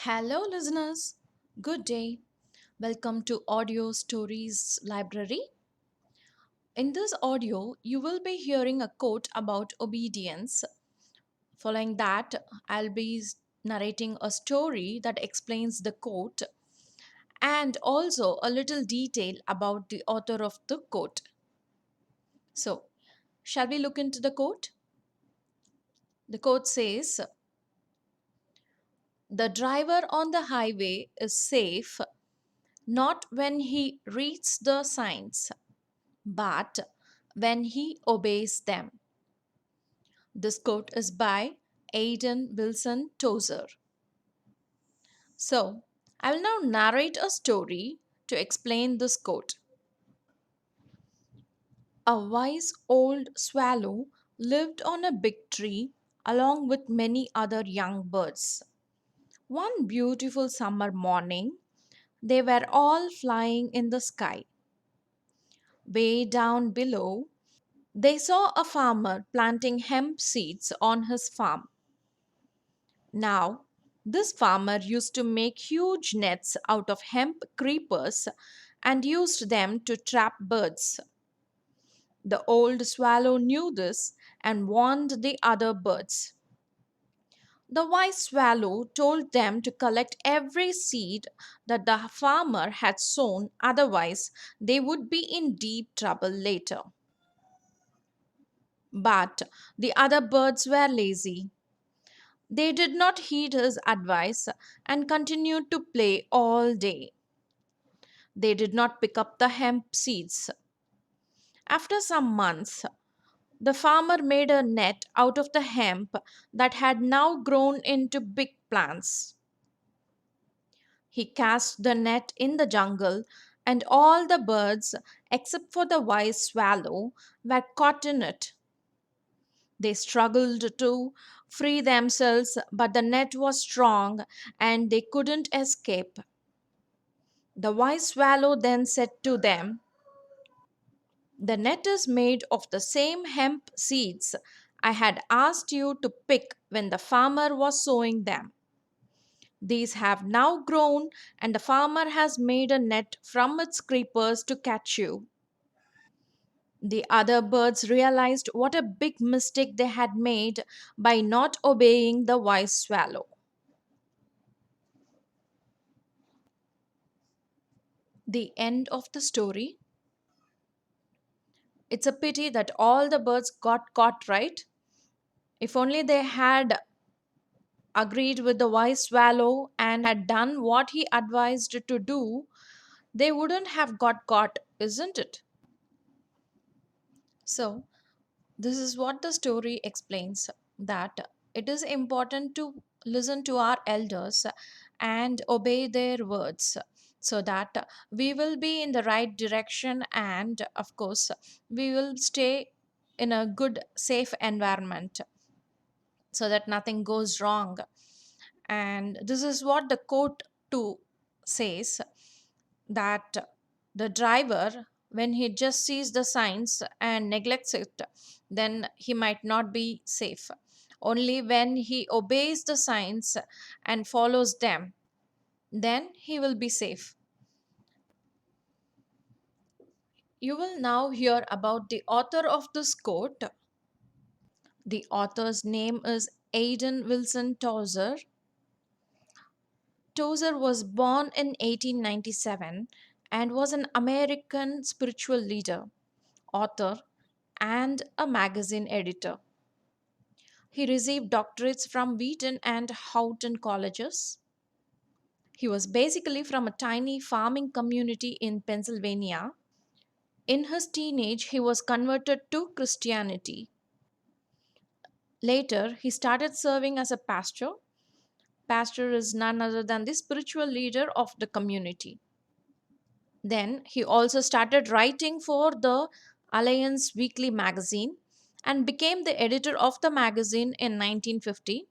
Hello, listeners. Good day. Welcome to Audio Stories Library. In this audio, you will be hearing a quote about obedience. Following that, I'll be narrating a story that explains the quote and also a little detail about the author of the quote. So, shall we look into the quote? The quote says, "The driver on the highway is safe not when he reads the signs but when he obeys them." This quote is by A.W.Tozer. So, I will now narrate a story to explain this quote. A wise old swallow lived on a big tree along with many other young birds. One beautiful summer morning, they were all flying in the sky. Way down below, they saw a farmer planting hemp seeds on his farm. Now, this farmer used to make huge nets out of hemp creepers and used them to trap birds. The old swallow knew this and warned the other birds. The wise swallow told them to collect every seed that the farmer had sown, otherwise, they would be in deep trouble later. But the other birds were lazy. They did not heed his advice and continued to play all day. They did not pick up the hemp seeds. After some months, the farmer made a net out of the hemp that had now grown into big plants. He cast the net in the jungle, and all the birds, except for the wise swallow, were caught in it. They struggled to free themselves, but the net was strong and they couldn't escape. The wise swallow then said to them, "The net is made of the same hemp seeds I had asked you to pick when the farmer was sowing them. These have now grown, and the farmer has made a net from its creepers to catch you." The other birds realized what a big mistake they had made by not obeying the wise swallow. The end of the story. It's a pity that all the birds got caught, right? If only they had agreed with the wise swallow and had done what he advised to do, they wouldn't have got caught, isn't it? So, this is what the story explains, that it is important to listen to our elders and obey their words so that we will be in the right direction, and of course we will stay in a good safe environment so that nothing goes wrong. And this is what the quote 2 says, that the driver, when he just sees the signs and neglects it, then he might not be safe. Only when he obeys the signs and follows them, then he will be safe. You will now hear about the author of this quote. The author's name is Aidan Wilson Tozer. Tozer was born in 1897 and was an American spiritual leader, author, and a magazine editor. He received doctorates from Wheaton and Houghton colleges. He was basically from a tiny farming community in Pennsylvania. In his teenage, he was converted to Christianity. Later, he started serving as a pastor. Pastor is none other than the spiritual leader of the community. Then he also started writing for the Alliance Weekly magazine and became the editor of the magazine in 1950,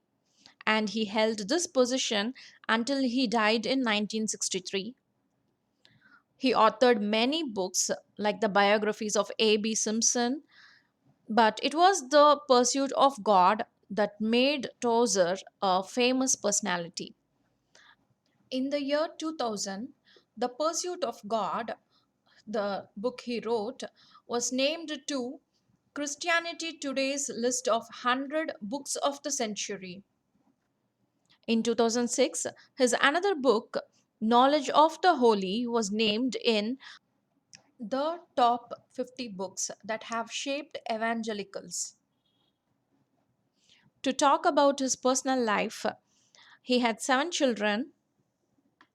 and he held this position until he died in 1963. He authored many books like the biographies of A.B. Simpson, but it was the pursuit of God that made Tozer a famous personality. In the year 2000, The Pursuit of God, the book he wrote, was named to Christianity Today's list of 100 books of the century. In 2006, his another book, Knowledge of the Holy, was named in the top 50 books that have shaped evangelicals. To talk about his personal life, he had 7 children.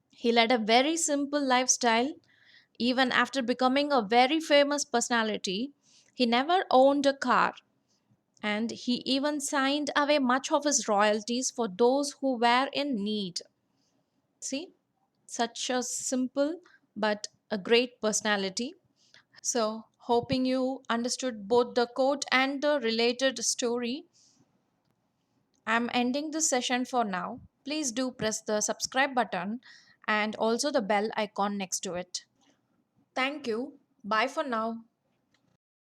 He led a very simple lifestyle. Even after becoming a very famous personality, he never owned a car, and he even signed away much of his royalties for those who were in need. See, such a simple but a great personality. So, hoping you understood both the quote and the related story, I'm ending this session for now. Please do press the subscribe button and also the bell icon next to it. Thank you. Bye for now.